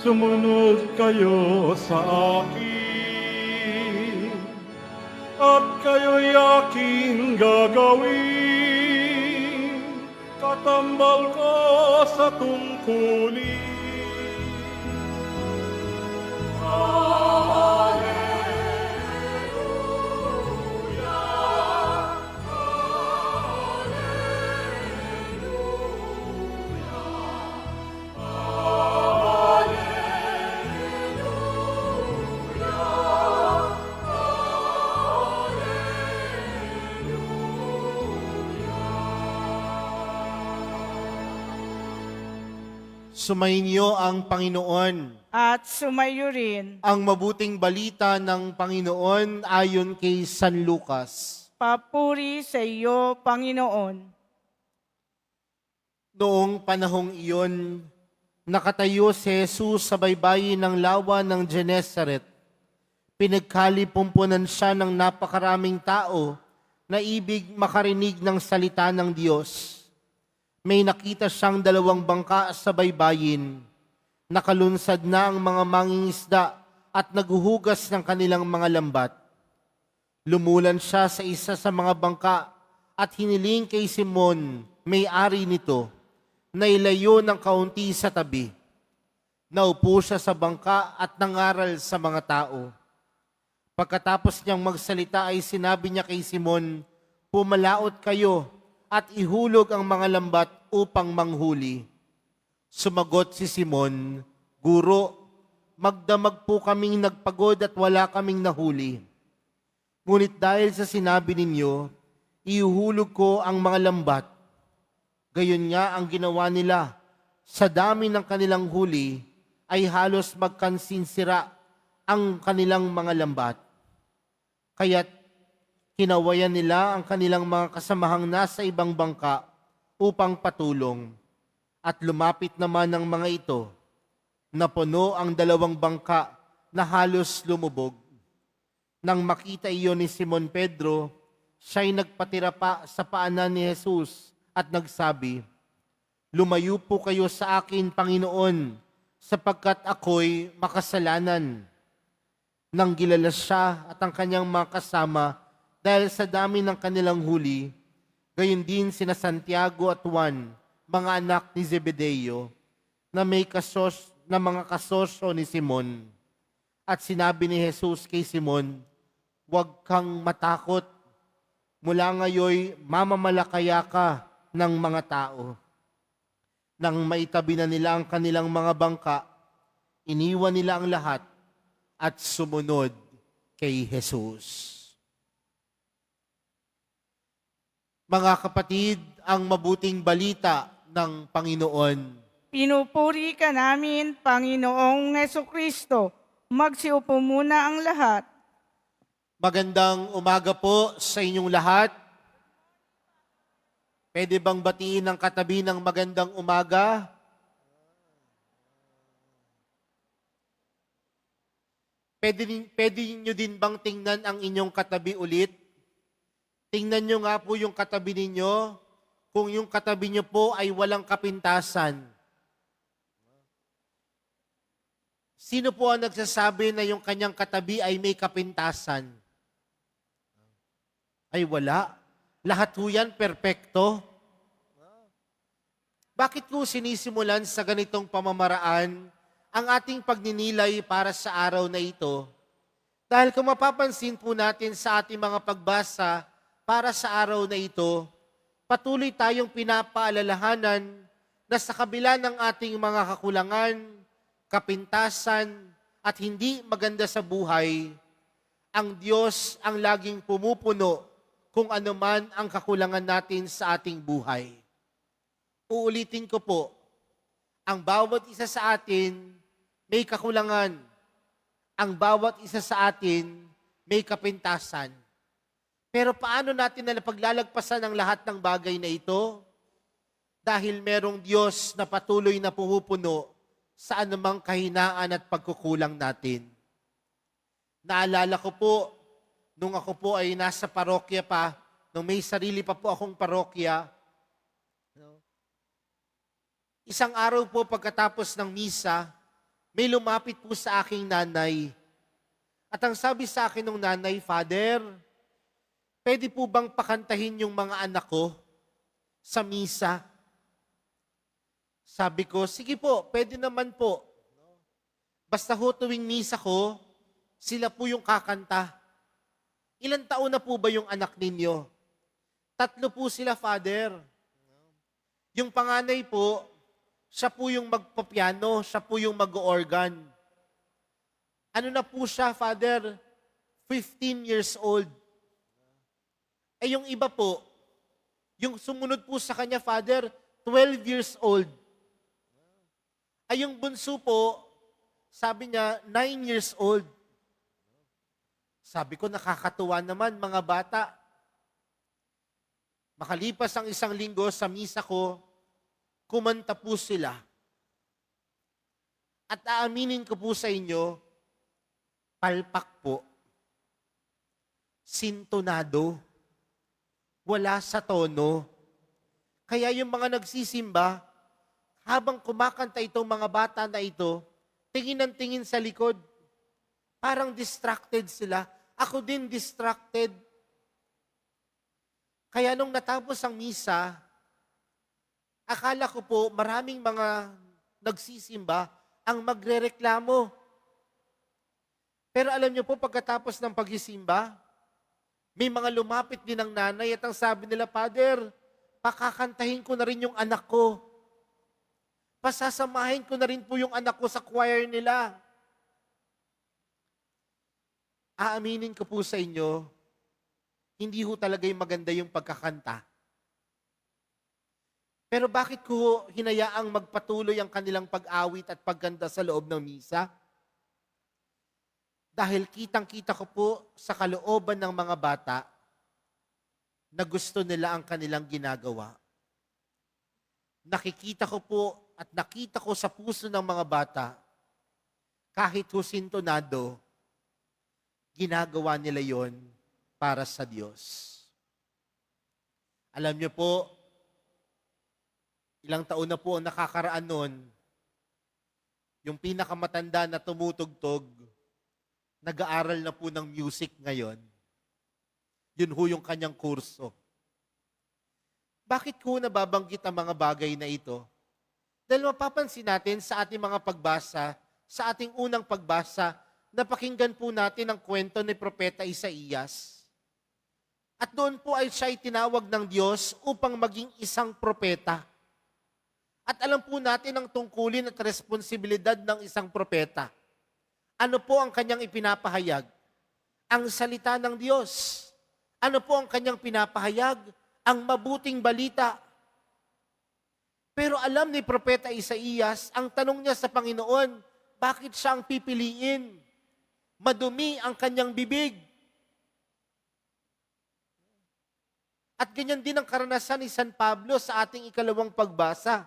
Sumunod kayo sa akin, at kayo'y aking gagawin, katambal ko sa tungkulin. Sumainyo ang Panginoon. At sumayo rin. Ang mabuting balita ng Panginoon ayon kay San Lucas. Papuri sa iyo, Panginoon. Noong panahong iyon, nakatayo si Jesus sa baybayin ng lawa ng Genesaret. Pinagkalipumpunan siya ng napakaraming tao na ibig makarinig ng salita ng Diyos. May nakita siyang 2 bangka sa baybayin. Nakalunsad na ang mga mangingisda at naguhugas ng kanilang mga lambat. Lumulan siya sa isa sa mga bangka at hiniling kay Simon, may-ari nito, na ilayo ng kaunti sa tabi. Naupo siya sa bangka at nangaral sa mga tao. Pagkatapos niyang magsalita ay sinabi niya kay Simon, "Pumalaot kayo at ihulog ang mga lambat upang manghuli." Sumagot si Simon, "Guro, magdamag po kaming nagpagod at wala kaming nahuli. Ngunit dahil sa sinabi ninyo, ihuhulog ko ang mga lambat." Gayon nga ang ginawa nila. Sa dami ng kanilang huli, ay halos magkansinsira ang kanilang mga lambat. Kaya't hinawayan nila ang kanilang mga kasamahang nasa ibang bangka upang patulong. At lumapit naman ng mga ito, napuno ang 2 bangka na halos lumubog. Nang makita iyon ni Simon Pedro, siya'y nagpatira pa sa paanan ni Jesus at nagsabi, "Lumayo po kayo sa akin, Panginoon, sapagkat ako'y makasalanan." Nang gilalas siya at ang kanyang mga kasama dahil sa dami ng kanilang huli, gayon din sina Santiago at Juan, mga anak ni Zebedeo, na mga kasosyo ni Simon. At sinabi ni Jesus kay Simon, "Huwag kang matakot. Mula ngayon, mamamalakaya ka ng mga tao." Nang maitabi na nila ang kanilang mga bangka, iniwan nila ang lahat at sumunod kay Jesus. Mga kapatid, ang mabuting balita ng Panginoon. Pinupuri ka namin, Panginoong Hesukristo. Magsiupo muna ang lahat. Magandang umaga po sa inyong lahat. Pwede bang batiin ng katabi ng magandang umaga? Pwede nyo din bang tingnan ang inyong katabi ulit? Tingnan nyo nga po yung katabi ninyo, kung yung katabi nyo po ay walang kapintasan. Sino po ang nagsasabi na yung kanyang katabi ay may kapintasan? Ay wala. Lahat po yan perpekto. Bakit po sinisimulan sa ganitong pamamaraan ang ating pagninilay para sa araw na ito? Dahil kung mapapansin po natin sa ating mga pagbasa, para sa araw na ito, patuloy tayong pinapaalalahanan na sa kabila ng ating mga kakulangan, kapintasan, at hindi maganda sa buhay, ang Diyos ang laging pumupuno kung ano man ang kakulangan natin sa ating buhay. Uulitin ko po, ang bawat isa sa atin may kakulangan. Ang bawat isa sa atin may kapintasan. Pero paano natin na paglalagpasan ang lahat ng bagay na ito? Dahil merong Diyos na patuloy na pumupuno sa anumang kahinaan at pagkukulang natin. Naalala ko po, nung ako po ay nasa parokya pa, nung may sarili pa po akong parokya, isang araw po pagkatapos ng misa, may lumapit po sa aking nanay. At ang sabi sa akin ng nanay, Father, pwede po bang pakantahin yung mga anak ko sa misa? Sabi ko, sige po, pwede naman po. Basta ho tuwing misa ko, sila po yung kakanta. Ilan taon na po ba yung anak ninyo? 3 po sila, Father. Yung panganay po, siya po yung magpapiano, siya po yung mag-organ. Ano na po siya, Father? 15 years old. Eh yung iba po, yung sumunod po sa kanya, Father, 12 years old. Ay yung bunso po, sabi niya, 9 years old. Sabi ko, nakakatuwa naman, mga bata. Makalipas ang 1 linggo sa misa ko, kumanta po sila. At aaminin ko po sa inyo, palpak po. Sintonado. Wala sa tono. Kaya yung mga nagsisimba, habang kumakanta itong mga bata na ito, tingin ng tingin sa likod. Parang distracted sila. Ako din distracted. Kaya nung natapos ang misa, akala ko po maraming mga nagsisimba ang magrereklamo. Pero alam niyo po, pagkatapos ng pagsisimba, may mga lumapit din ng nanay at ang sabi nila, Father, pakakantahin ko na rin yung anak ko. Pasasamahin ko na rin po yung anak ko sa choir nila. Aaminin ko po sa inyo, hindi ho talaga yung maganda yung pagkakanta. Pero bakit ko hinayaang magpatuloy ang kanilang pag-awit at pagganda sa loob ng misa? Dahil kitang-kita ko po sa kalooban ng mga bata na gusto nila ang kanilang ginagawa. Nakikita ko po at nakita ko sa puso ng mga bata, kahit ho sintonado, ginagawa nila yon para sa Diyos. Alam niyo po, ilang taon na po ang nakakaraan nun, yung pinakamatanda na tumutugtog, nag-aaral na po ng music ngayon. Yun ho yung kanyang kurso. Bakit ko nababanggit ang mga bagay na ito? Dahil mapapansin natin sa ating mga pagbasa, sa ating unang pagbasa, napakinggan po natin ang kwento ni Propeta Isaías. At doon po ay siya tinawag ng Diyos upang maging isang propeta. At alam po natin ang tungkulin at responsibilidad ng isang propeta. Ano po ang kanyang ipinapahayag? Ang salita ng Diyos. Ano po ang kanyang pinapahayag? Ang mabuting balita. Pero alam ni Propeta Isaías, ang tanong niya sa Panginoon, bakit siya ang pipiliin? Madumi ang kanyang bibig. At ganyan din ang karanasan ni San Pablo sa ating ikalawang pagbasa.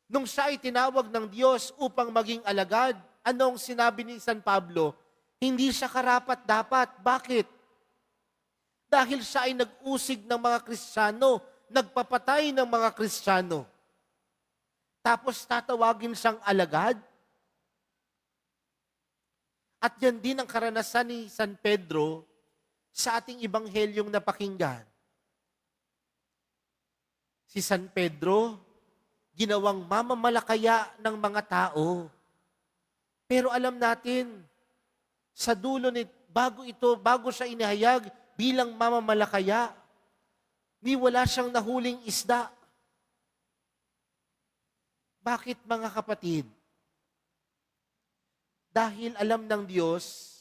Nung siya ay tinawag ng Diyos upang maging alagad, anong sinabi ni San Pablo? Hindi siya karapat-dapat. Bakit? Dahil siya ay nag-usig ng mga Kristiyano, nagpapatay ng mga Kristiyano. Tapos tatawagin siyang alagad? At yan din ang karanasan ni San Pedro sa ating ibanghelyong napakinggan. Si San Pedro, ginawang mamamalakaya ng mga tao. Pero alam natin, sa dulo bago siya inihayag bilang mamamalakaya, ni wala siyang nahuling isda. Bakit mga kapatid? Dahil alam ng Diyos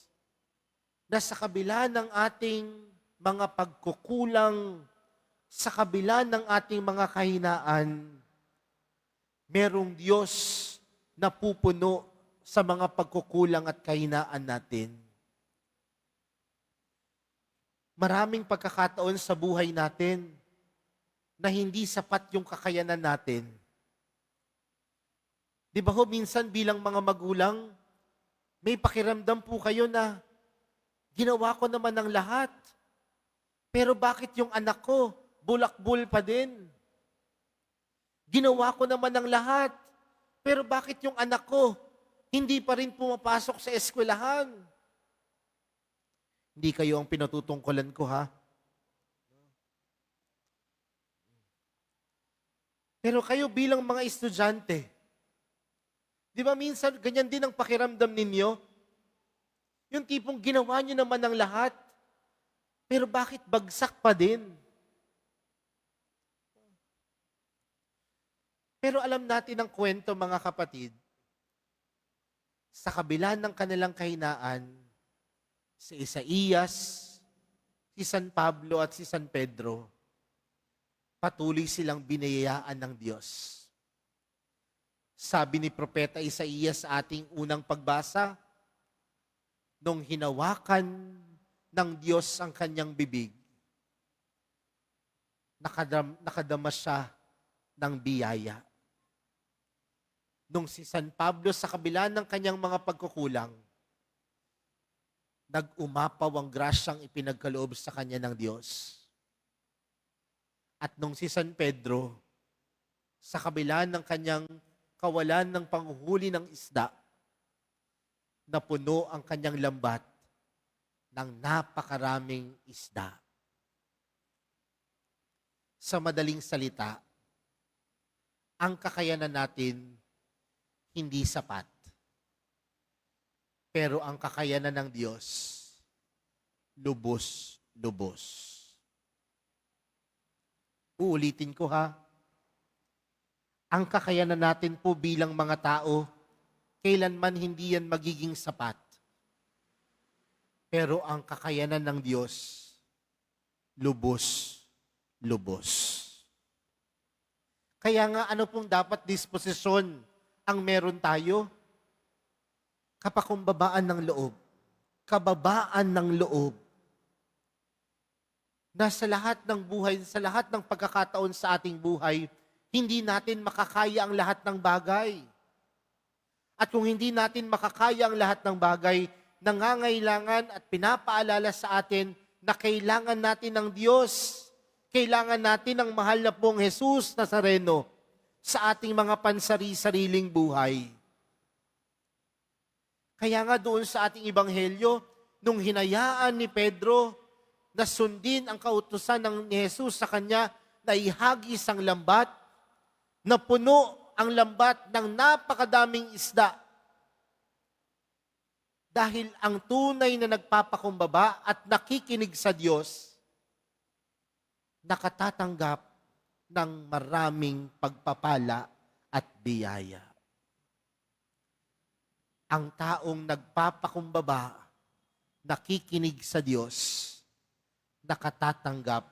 na sa kabila ng ating mga pagkukulang, sa kabila ng ating mga kahinaan, merong Diyos na pupuno sa mga pagkukulang at kahinaan natin. Maraming pagkakataon sa buhay natin na hindi sapat yung kakayanan natin. Di ba ho, minsan bilang mga magulang, may pakiramdam po kayo na ginawa ko naman ang lahat. Pero bakit yung anak ko, bulakbol pa din? Ginawa ko naman ang lahat. Pero bakit yung anak ko, hindi pa rin pumapasok sa eskwelahan. Hindi kayo ang pinatutungkulan ko, ha? Pero kayo bilang mga estudyante, di ba minsan ganyan din ang pakiramdam ninyo? Yung tipong ginawa nyo naman ang lahat, pero bakit bagsak pa din? Pero alam natin ang kwento, mga kapatid, sa kabila ng kanilang kahinaan, si Isaías, si San Pablo at si San Pedro, patuloy silang binayaan ng Diyos. Sabi ni Propeta Isaías sa ating unang pagbasa, nung hinawakan ng Diyos ang kanyang bibig, nakadama siya ng biyaya. Nung si San Pablo sa kabila ng kanyang mga pagkukulang, nag-umapaw ang grasyang ipinagkaloob sa kanya ng Diyos. At nung si San Pedro, sa kabila ng kanyang kawalan ng panghuhuli ng isda, napuno ang kanyang lambat ng napakaraming isda. Sa madaling salita, ang kakayanan natin hindi sapat. Pero ang kakayanan ng Diyos, lubos-lubos. Uulitin ko, ha. Ang kakayanan natin po bilang mga tao, kailanman hindi yan magiging sapat. Pero ang kakayanan ng Diyos, lubos-lubos. Kaya nga, ano pong dapat disposisyon ang meron tayo? Kapakumbabaan ng loob. Kababaan ng loob. Na sa lahat ng buhay, sa lahat ng pagkakataon sa ating buhay, hindi natin makakaya ang lahat ng bagay. At kung hindi natin makakaya ang lahat ng bagay, nangangailangan at pinapaalala sa atin na kailangan natin ng Diyos. Kailangan natin ng mahal na pong Jesus Nazareno sa ating mga pansari-sariling buhay. Kaya nga doon sa ating ebanghelyo, nung hinayaan ni Pedro na sundin ang kautusan ni Jesus sa kanya na ihagis ang lambat, na puno ang lambat ng napakadaming isda. Dahil ang tunay na nagpapakumbaba at nakikinig sa Diyos, nakatatanggap ng maraming pagpapala at biyaya. Ang taong nagpapakumbaba, nakikinig sa Diyos, nakatatanggap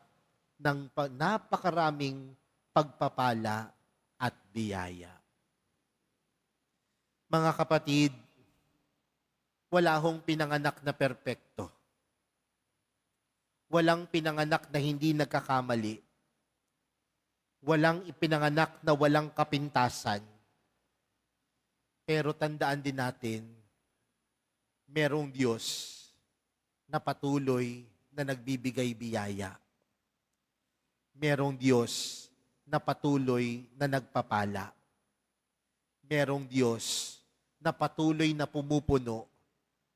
ng napakaraming pagpapala at biyaya. Mga kapatid, wala hong pinanganak na perpekto. Walang pinanganak na hindi nagkakamali. Walang ipinanganak na walang kapintasan. Pero tandaan din natin, merong Diyos na patuloy na nagbibigay biyaya. Merong Diyos na patuloy na nagpapala. Merong Diyos na patuloy na pumupuno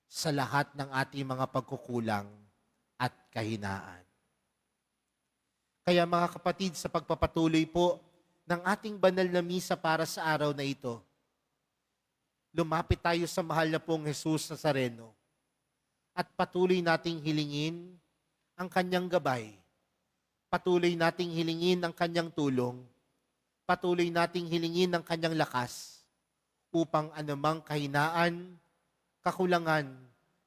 sa lahat ng ating mga pagkukulang at kahinaan. Kaya mga kapatid, sa pagpapatuloy po ng ating banal na misa para sa araw na ito, lumapit tayo sa mahal na pong Jesus Nazareno at patuloy nating hilingin ang kanyang gabay. Patuloy nating hilingin ang kanyang tulong. Patuloy nating hilingin ang kanyang lakas upang anumang kahinaan, kakulangan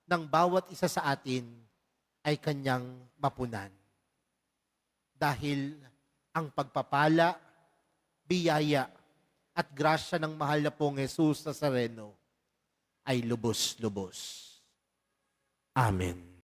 ng bawat isa sa atin ay kanyang mapunan. Dahil ang pagpapala, biyaya, at grasya ng mahal na pong Jesus Nazareno ay lubos-lubos. Amen.